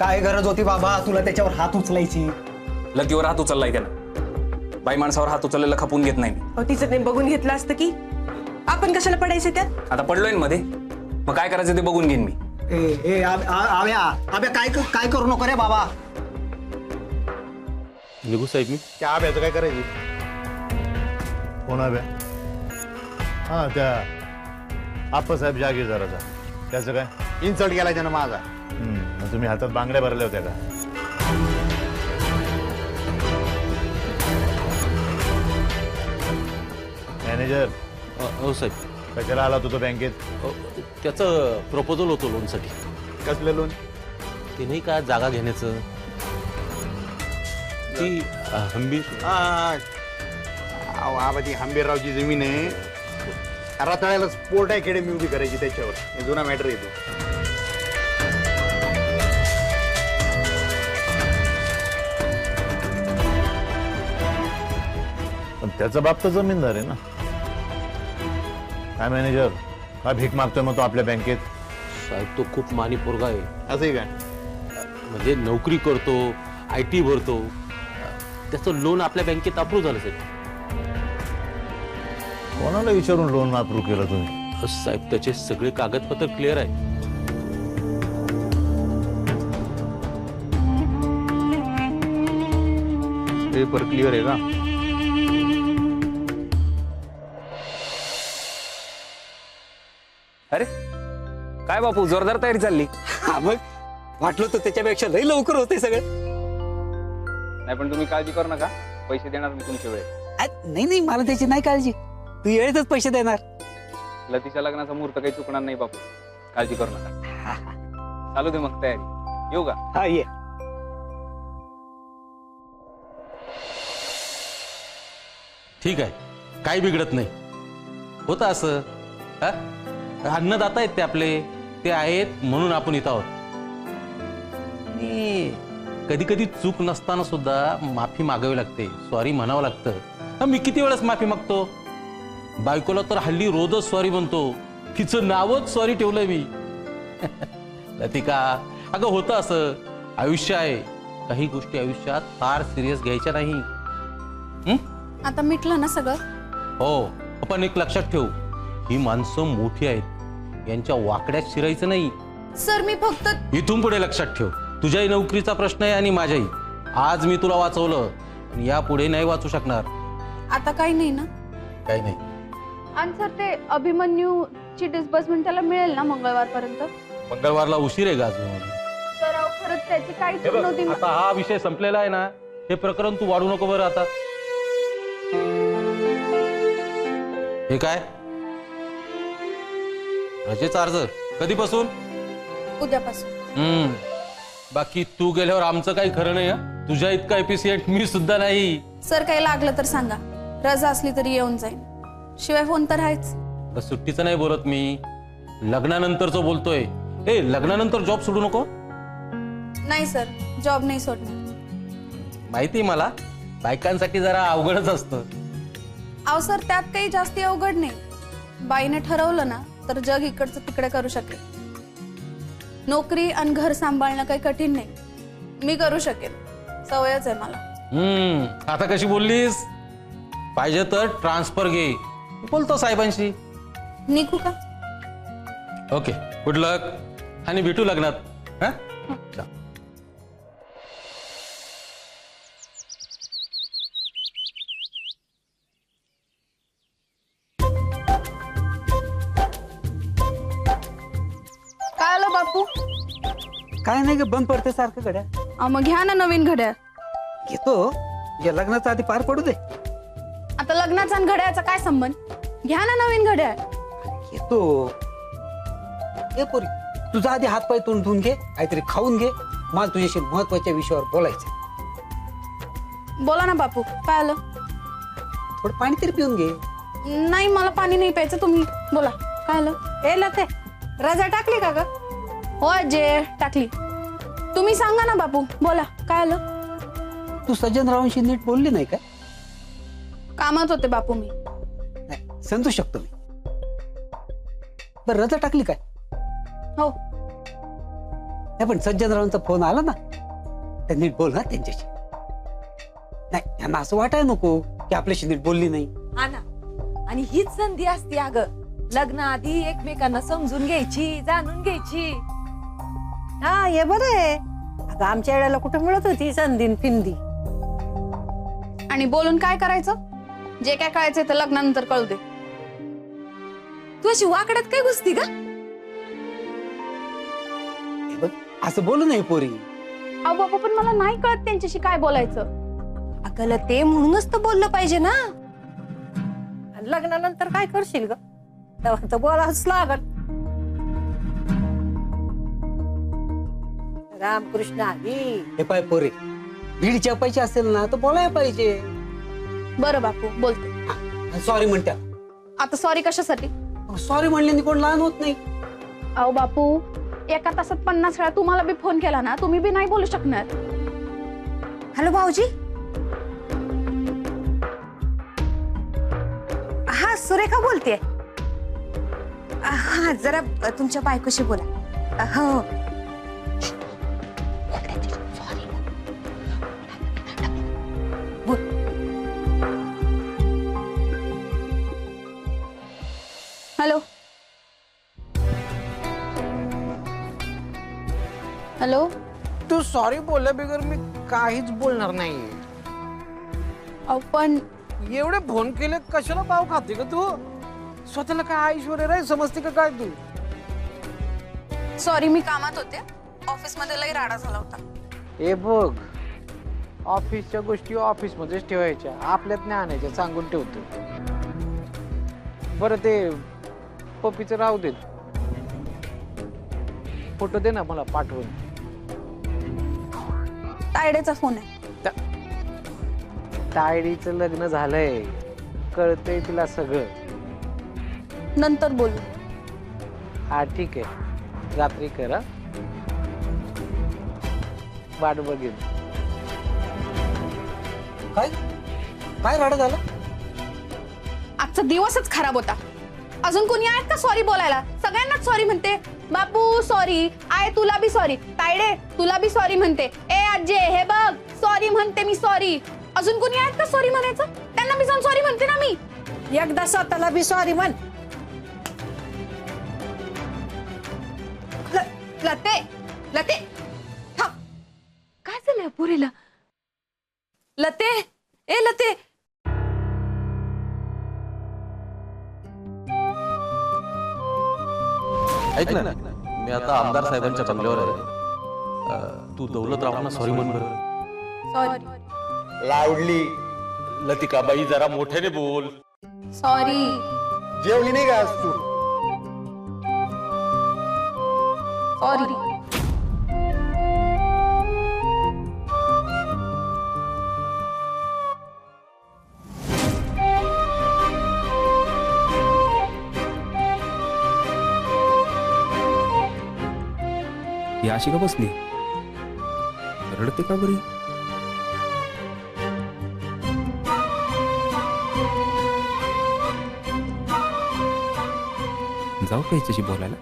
काय गरज होती बाबा तुला त्याच्यावर हात उचलायची? लतीवर हात उचललाय त्यानं. बाई माणसावर हात उचललेला खपून घेत नाही मी. तिचं ते बघून घेतलं असतं की आपण कशाला पडायचं त्यात? आता पडलोय ना मध्ये, मग काय करायचं ते बघून घेईन मी. आब्या काय करू नको रे बाबा. निघू साहेब मी. त्या आब्याचं काय करायची? कोण आब्या? हा त्या आप्पासाहेब जागीरदाराचा. त्याचं काय इन्सल्ट केला त्यानं माझा. मग तुम्ही हातात बांगड्या भरल्या होत्या का? मॅनेजर हो साहेब. कशाला आला तो बँकेत? त्याचं प्रपोजल होतं लोनसाठी. कसलं लोन? ते नाही का जागा घेण्याचं, ती हंबीर. बाबा ती हंबीररावची जमीन आहे. रताळ्याला स्पोर्ट अकॅडमी उभी करायची त्याच्यावर. हे जुना मॅटर येतो. पण त्याचा बाप तर जमीनदार आहे ना. काय मॅनेजर, काय भीक मागतोय मग तो आपल्या बँकेत? साहेब तो खूप मानी पोरगा आहे. असंही काय? म्हणजे नोकरी करतो, IT भरतो. त्याचं लोन आपल्या बँकेत अप्रूव्ह झालं साहेब. कोणाला विचारून लोन अप्रूव्ह केलं तुम्ही? साहेब त्याचे सगळे कागदपत्र क्लिअर आहे. पेपर क्लिअर आहे का? अरे काय बापू, जोरदार तयारी चालली. मग वाटलं तर त्याच्यापेक्षा लई लवकर होते सगळं. नाही पण तुम्ही काळजी करू नका, पैसे देणार मी तुमच्या वेळेत. नाही मला त्याची नाही काळजी. तू वेळेतच पैसे देणार. लतीच्या लग्नाचा मुहूर्त काही चुकणार नाही बापू, काळजी करू नका. चालू दे मग तयारी. येऊ का? हा ये. ठीक आहे, काही बिघडत नाही. होतं असं. अन्नदाता आहेत ते आपले, ते आहेत म्हणून आपण इथं आहोत. कधी कधी चूक नसताना सुद्धा माफी मागावी लागते, सॉरी म्हणावं लागतं. मी किती वेळेस माफी मागतो. बायकोला तर हल्ली रोजच सॉरी म्हणतो. तिचं नावच सॉरी ठेवलंय मी. लतिका, अगं होतं असं. आयुष्य आहे, काही गोष्टी आयुष्यात फार सिरियस घ्यायच्या नाही. आता मिटलं ना सगळं? हो, पण एक लक्षात ठेव, ही माणसं मोठी आहेत, यांच्या वाकड्यात शिरायचं नाही. सर मी फक्त. इथून पुढे लक्षात ठेव, तुझ्याही नोकरीचा प्रश्न आहे आणि माझ्याही. आज मी तुला वाचवलं, पण यापुढे नाही वाचू शकणार. आता काही नाही ना? काही नाही. आणि सर ते अभिमन्यूची डिस्बर्समेंट त्याला मिळेल ना मंगळवारपर्यंत? मंगळवारला उशीर आहे का अजून? सर खरंच त्याची काही चूक नव्हती. आता हा विषय संपलेला आहे ना, हे प्रकरण तू वाढू नको बरं. आता हे काय रजेचा अर्ज कधीपासून? उद्यापासून. बाकी तू गेल्यावर आमचं काही खरं नाही. तुझ्या इतका एफिशियंट मी सुद्धा नाही. सर काही लागलं तर सांगा, रजा असली तरी येऊन जाईन. शिवाय फोन तर आहेच. सुट्टीचं नाही बोलत मी, लग्नानंतरचं बोलतोय. लग्नानंतर जॉब सोडू नको. नाही सर, जॉब नाही सोडणार. माहिती मला, बायकांसाठी जरा अवघडच असतं. अहो सर, त्यात काही जास्त अवघड नाही. बाईने ठरवलं ना तर जग इकडचं तिकडे करू शकेल. नोकरी आणि घर सांभाळणं काही कठीण नाही. मी करू शकेल, सवयच आहे मला. आता कशी बोललीस? पाहिजे तर ट्रान्सफर घे, बोलतो साहेबांशी. निघू का? ओके, गुड लक आणि भेटू लग्नात. काय आलं बापू? काय नाही ग, बंद पडते सारखं घड्या. मग घ्या ना नवीन घड्याळ. घेतो, या लग्नाचा आधी पार पडू दे. आता लग्नाचा आणि घड्याळाचा काय संबंध? घ्या ना नवीन घड्याळ. घेतो. ए पोरी, तुझा आधी हात पाय तोंड धुवून घे, काहीतरी खाऊन घे. मला तुझ्याशी महत्वाच्या विषयावर बोलायचं. बोला ना बापू, काय आलं? थोडं पाणी तरी पिऊन घे. नाही, मला पाणी नाही प्यायचं, तुम्ही बोला. काय आलं? ए लते, रजा टाकली का ग? हो जे टाकली. तुम्ही सांगा ना बापू, बोला काय आलं? तू सज्जनरावांशी नीट बोलली नाही का? कामात होते बापू मी. नाही, समजू शकतो मी. बरं, रजा टाकली काय? हो. नाही पण सज्जनरावांचा फोन आला ना तर नीट बोल ना त्यांच्याशी. नाही यांना असं वाटायला नको की आपल्याशी नीट बोलली नाही. हा ना. आणि हीच संधी असते अगं, लग्नाआधी एकमेकांना समजून घ्यायची, जाणून घ्यायची. हा हे बरं आहे. अगं आमच्या वेळेला कुठं मिळत होती संधी फिंदी. आणि बोलून काय करायचं? जे काय कळायचं ते लग्नानंतर कळू दे. तू अशी वाकड्यात काय घुसती का? हे बघ, असं बोलू नाही पोरी. अहो बाबा पण मला नाही कळत त्यांच्याशी काय बोलायचं. अगं ते म्हणूनच तर बोललं पाहिजे ना. आणि लग्नानंतर काय करशील ग? तेव्हा तर बोलावंच लागल. रामकृष्ण हरी. हे पाय पोरे, भीड जपायची असेल ना तर बोलायला पाहिजे. बरं बापू बोलते. सॉरी म्हणत्या. आता सॉरी कशासाठी? सॉरी म्हणल्याने कोण लहान होत नाही. अहो बापू एका तासात 50 वेळा तुम्हाला बी फोन केला ना तुम्ही बी नाही बोलू शकणार. हॅलो भाऊजी. हा सुरेखा बोलते. हा जरा तुमच्या बायकोशी बोला. हो. Hello hello. तू सॉरी बोलल्या बिगर मी काहीच बोलणार नाही. अहो पण एवढे फोन केले कशाला पाव खाते का तू? स्वतःला काय ऐश्वर्य राय समजते का काय तू? सॉरी मी कामात होते. ऑफिस मध्ये लई राडा झाला होता. ए बघ, ऑफिसच्या गोष्टी ऑफिस मध्येच ठेवायच्या, आपल्यात नाही आणायच्या, सांगून ठेवतो. बरं ते पप्पीचं राहू दे. फोटो दे ना मला पाठवून. तायडेचा फोन आहे. तायडीचं लग्न झालंय, कळतंय तिला सगळं. नंतर बोलू. हा ठीक आहे, रात्री कर. वाट बघेन. काय काय राडा झालं? आजचा दिवसच खराब होता. अजून कोणी आहेत का सॉरी बोलायला? सगळ्यांनाच सॉरी म्हणते. बापू सॉरी, आय तुला बी सॉरी, तायडे तुला बी सॉरी म्हणते. ए आजे हे बघ सॉरी म्हणते मी सॉरी. अजून कोणी आहेत का सॉरी म्हणायचं? त्यांना मी जाऊन सॉरी म्हणते ना मी. एकदा स्वतःला बी सॉरी म्हण. लते लते थांब. काय झालंय पुरीला? लते, ए लते. ऐक ना, मी आता आमदार साहेबांच्या बंगल्यावर आहे. तू दौलतरावांना सॉरी म्हण बरं. सॉरी लावडली. लतिकाबाई जरा मोठ्याने बोल. सॉरी. जेवली नाही का आज तू? सॉरी. ही अशी का बसली? रडते का बरी? जाऊ का हिच्याशी बोलायला?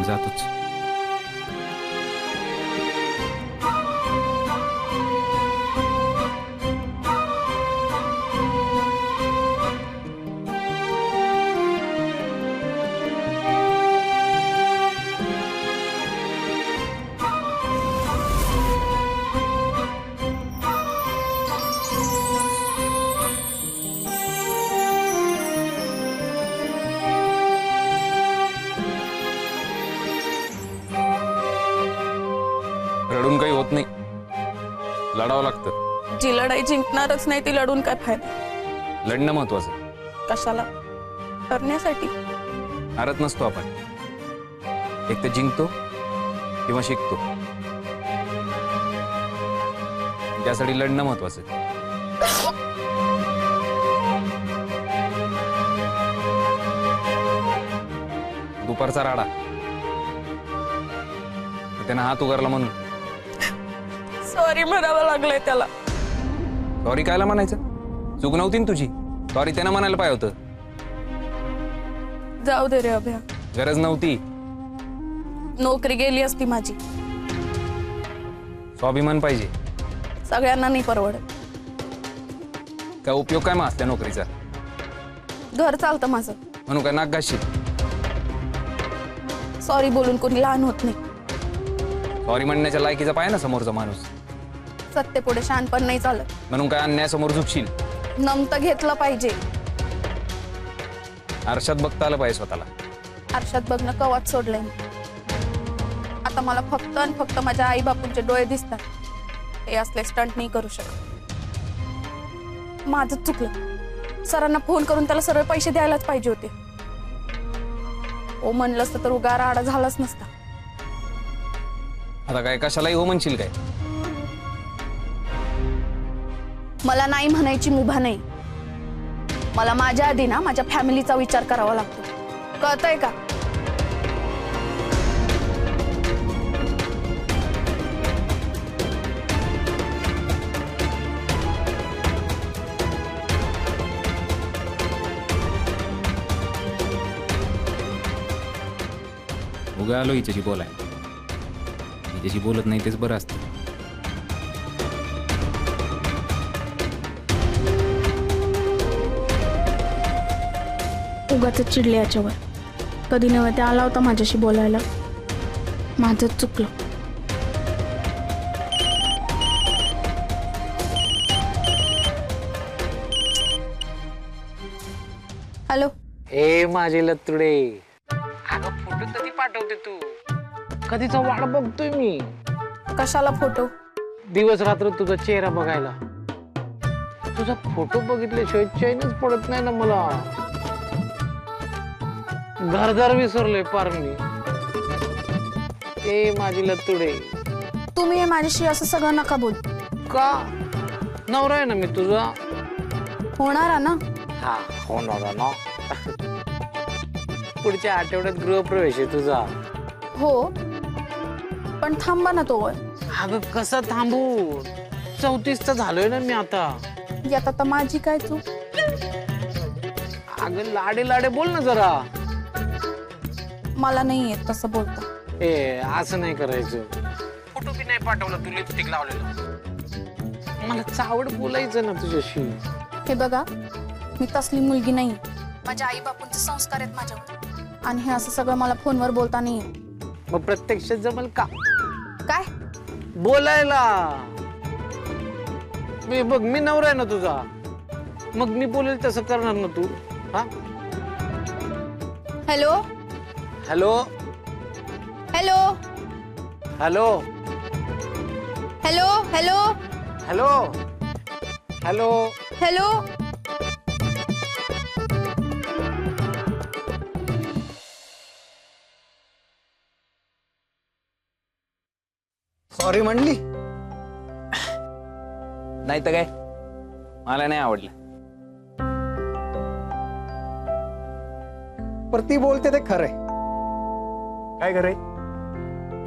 जातोच. रडून काही होत नाही, लढावं लागतं. जी लढाई जिंकणारच नाही ती लढून काय फायदा? लढणं महत्वाचं. कशाला? करण्यासाठी. हारत नसतो आपण, एक तर जिंकतो किंवा शिकतो. त्यासाठी लढणं महत्वाचं. दुपारचा राडा, त्यानं हात उगारला म्हणून सॉरी म्हणावं लागलंय त्याला. सॉरी कायला म्हणायचं? चूक नव्हती ना तुझी. सॉरी त्यानं म्हणायला पाहिजे होतं. जाऊ दे रे अभ्या. गरज नव्हती. नोकरी गेली असती माझी. स्वाभिमान पाहिजे. सगळ्यांना नाही परवडत. काय उपयोग काय मग असल्या नोकरीचा? घर चालतं माझं. म्हणून काय नाक घाशील? सॉरी बोलून कोणी लहान होत नाही. सॉरी म्हणण्याच्या लायकीचा पाय ना समोरचा माणूस. सत्तेपुढे शहाणपण नाही चालत. म्हणून काय अन्यायासमोर झुकशील? नमतं घेतलं पाहिजे. आरशात बघता आलं पाहिजे स्वतःला. आरशात बघणं कवाच सोडलंय मी. आता मला फक्त आणि फक्त माझ्या आई बापूंचे डोळे दिसतात. हे असले स्टंट नाही करू शकत. माझं चुकलं. सरांना फोन करून त्याला सरळ पैसे द्यायलाच पाहिजे होते. ओ म्हणलं असतं तर उगा राडा झालाच नसता. आता काय कशालाही हो म्हणशील काय? मला नाही म्हणायची मुभा नाही. मला माझ्या आधी ना माझ्या फॅमिलीचा विचार करावा लागतो. कळतंय का? उगा आलो हिच्याशी बोलाय. हिच्याशी बोलत नाही तेच बरं असतं. उगाच चिडले याच्यावर. कधी नव्हे ते आला होता माझ्याशी बोलायला. माझंच चुकलं. हॅलो. ए माझे लतुडे, अगं फोटो कधी पाठवते तू? कधीचा वाट बघतोय मी. कशाला फोटो? दिवस रात्र तुझा चेहरा बघायला. तुझा फोटो बघितल्याशिवाय चैनच पडत नाही ना मला. घरदार विसरलोय पार मी. ए माझी लतुडे, तुम्ही हे माझ्याशी असं सगळं नका बोल. का? नवरा आहे ना मी तुझा. होणार ना? हा होणार ना. पुढच्या आठवड्यात गृहप्रवेश आहे तुझा. हो, पण थांबा ना तो. अगं कसं थांबू? 34चा झालोय ना मी आता. यात आता माझी काय चूक? अगं लाडे लाडे बोल ना जरा. मला नाही येत तसं बोलता. ए असं नाही करायचं. फोटो बी नाही पाठवला तू लिपस्टिक लावलेला. मला चावड बोलायचं ना तुझ्याशी. हे बघा, मी तसली मुलगी नाही. माझ्या आई बापूंचे संस्कार आहेत माझ्यावर. आणि हे असं सगळं मला फोनवर बोलता नाही येत. मग प्रत्यक्षात जमल का? काय बोलायला? मी बघ, मी नवरा आहे ना तुझा. मग मी बोलेल तसं करणार ना तू? हा. Hello hello hello hello hello hello hello hello. Hello. Sorry म्हणली. नाही तर काय, मला नाही आवडलं. पर ती बोलते ते खरंय. काय खरंय?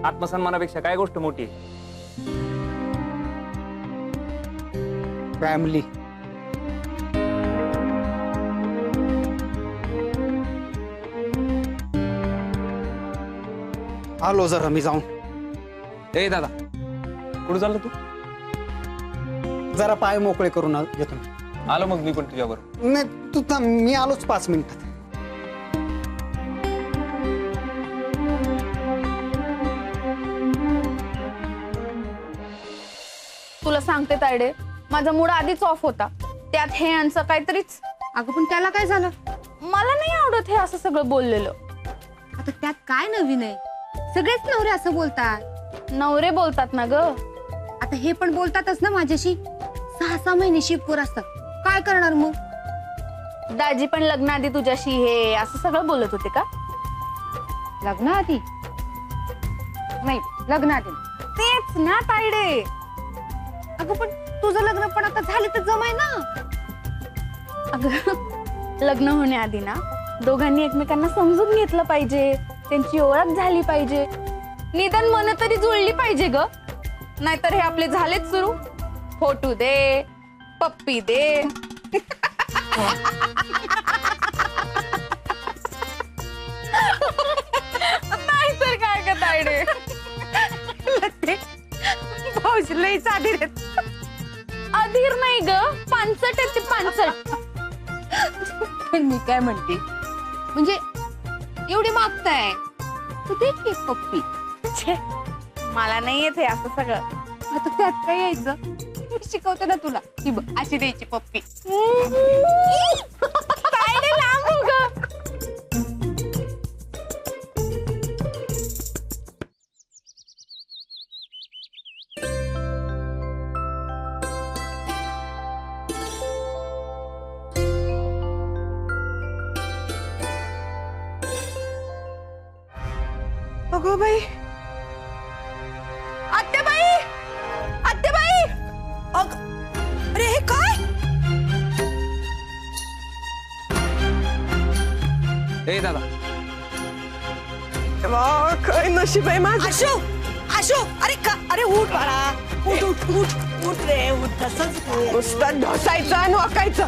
आत्मसन्मानापेक्षा काय गोष्ट मोठी आहे? फॅमिली. आलो जरा मी जाऊन. ए दादा, कुठं चाललं तू? जरा पाय मोकळे करून येतो. आलो मग मी पण तुझ्याबरोबर. नाही तू थांब, मी आलोच 5 मिनिटात. तुला सांगते तायडे, माझा मूड आधीच ऑफ होता. त्यात हे यांचं काहीतरीच. अगं पण त्याला काय झालं? मला नाही आवडत हे असं सगळं बोललेलं. आता त्यात काय नवीन आहे? सगळेच नवरे असं बोलतात. नवरे बोलतात ना ग. आता हे पण बोलतातच ना माझ्याशी. 6-6 महिने शिपकोर असतात. काय करणार मग? दाजी पण लग्नाआधी तुझ्याशी हे असं सगळं बोलत होते का? लग्नाआधी नाही, लग्नाआधी तेच ना तायडे. अगं पण तुझं लग्न पण आता झालं तर जमाय ना. अगं लग्न होण्याआधी ना दोघांनी एकमेकांना समजून घेतलं पाहिजे. त्यांची ओळख झाली पाहिजे. निदान मन तरी जुळली पाहिजे ग. नाहीतर हे आपले झालेच सुरू. फोटो दे, पप्पी दे. नाहीतर काय ग तायडे. पानसट. पण मी काय म्हणते, म्हणजे एवढी मागताय तू दे की एक पप्पी. छे, मला नाही येते असं सगळं. आता त्यात काय यायचं, मी शिकवते ना तुला. ही बघ, अशी द्यायची पप्पी. काय रे लांब हो गं. अगं बाई, आत्याबाई, आत्याबाई, अरे हे काय? ए दादा, काय नशीब आहे माझं. आशू, आशू, अरे उठ बाळा, उठ उठ उठ उठ रे, उठ. तसंच नुसतं ढसायचं आणि वाकायचं.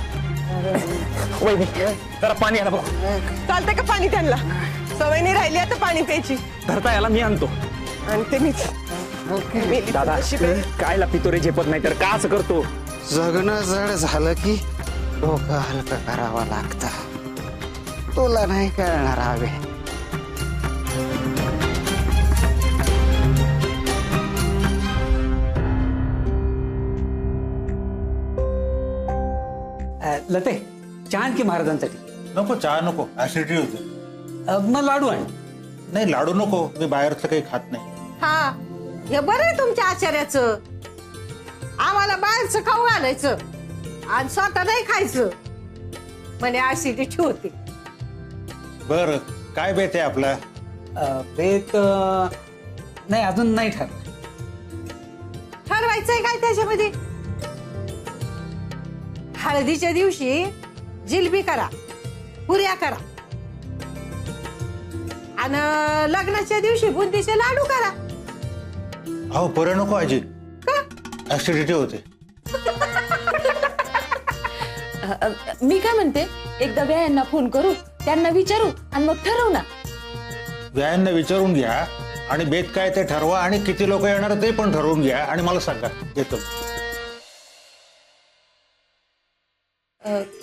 जरा पाणी आला बघ. चालतंय का पाणी त्यांना? सवय नाही राहिली आता पाणी प्यायची. धरता याला मी आणतो. आणि ते मीच. दादा कायला पितो रे, झेपत नाही तर का असं करतो? जगणं जड झालं की डोकं हलकं करावं लागतं. तुला नाही कळणार हवे. लते, चहा की महाराजांसाठी. नको चहा नको, ऍसिडिटी होते. मग लाडू आण. नाही लाडू नको, मी बाहेरचं काही खात नाही. हा, हे बरं आहे तुमच्या आचार्याचं. आम्हाला बाहेरचं खाऊ घालायचं आणि स्वतः नाही खायचं, म्हणे ऍसिडिटी होते. बर काय बेत आहे आपला? बेत नाही, अजून नाही ठरलं. ठरवायचंय काय त्याच्यामध्ये? हळदीच्या दिवशी जिलबी करा, पुऱ्या करा, आणि लग्नाच्या दिवशी बुंदीचे लाडू करा. अहो पुऱ्या नको आजी, ऍसिडिटी होते. मी काय म्हणते, एकदा व्यायांना फोन करू, त्यांना विचारू आणि मग ठरवू ना. व्यायांना विचारून घ्या आणि बेत काय ते ठरवा आणि किती लोक येणार ते पण ठरवून घ्या आणि मला सांगा, येतो.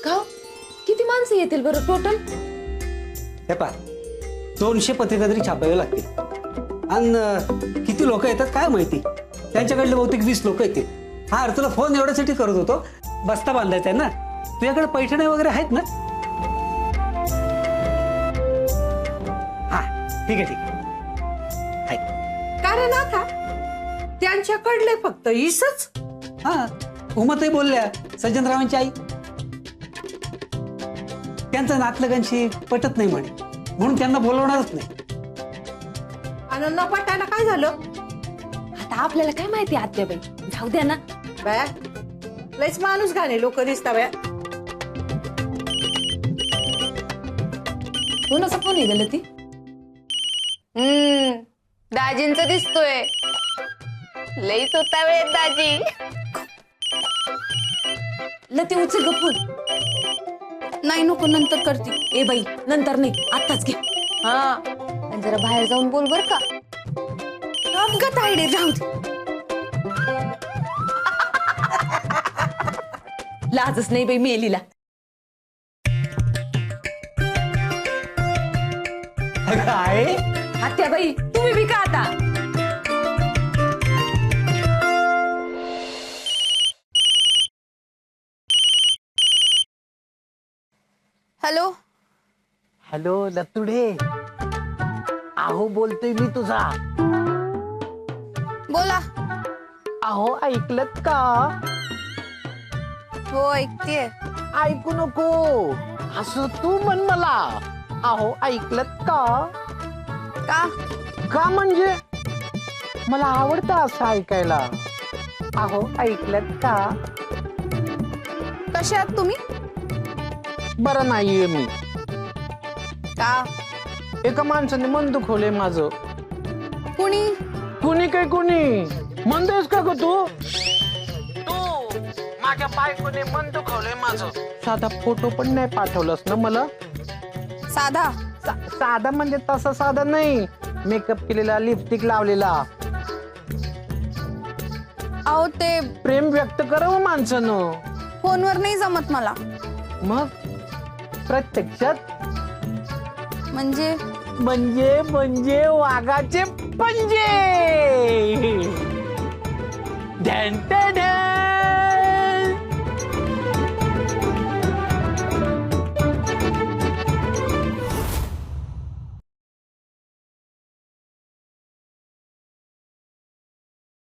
का किती माणसं येतील बरं टोटल? हे पहा, 200 पत्रिका तरी छापावे लागतील. आणि किती लोक येतात काय माहिती. त्यांच्याकडले बहुतेक 20 लोक येतील. हा, तुला फोन एवढ्यासाठी करत होतो, बस्ता बांधायचा आहे ना. तुझ्याकडे पैठणी वगैरे आहेत ना? हा, ठीक आहे ठीक आहे. कारण आता त्यांच्याकडले फक्त इसच. हा, उमाताई बोलल्या, सज्जनरावांची आई. त्यांचं नातलगांशी पटत नाही म्हणे, म्हणून त्यांना बोलवणारच नाही. आणि न पटायला काय झालं? आता आपल्याला काय माहिती आत्याबाई, जाऊ द्या ना. बया, लयच माणूस घाणे लोक दिसता बया. कोणाचा फोन आहे गेलं ती? दाजींचा दिसतोय. लईच होता वेळ दाजी. लते उचल ग फोन. नाही नको, नंतर करते. ए बाई, नंतर नाही, आत्ताच घे. हा, आणि जरा बाहेर जाऊन बोल बर का. अपघात आयडे, जाऊ दे. लाजच नाही बाई मेलीला. काय आत्याबाई, तुम्ही बी का आता? हॅलो. हॅलो लतुडे, अहो बोलतोय मी तुझा. बोला. अहो ऐकलत का? हो ऐकतेय. ऐकू नको, असं तू म्हण मला. अहो ऐकलत का? का? का म्हणजे मला आवडतं असं ऐकायला. अहो ऐकलत का? कसे आहात तुम्ही? बरं नाहीये मी. का? एका माणसाने मन दुखवलंय माझं. कुणी? कुणी काय कुणी? म्हणतेस का ग तू? तू माझ्या बायकोने मन दुखवलंय माझं. साधा फोटो पण नाही पाठवलंस ना मला. साधा? साधा म्हणजे तसा साधा नाही, मेकअप केलेला, लिपस्टिक लावलेला. अहो ते प्रेम व्यक्त करावं माणसानं. फोनवर नाही जमत मला. मग प्रत्यक्षात म्हणजे म्हणजे वाघाचे पंजे. ढॅन, ढॅन, ढॅन.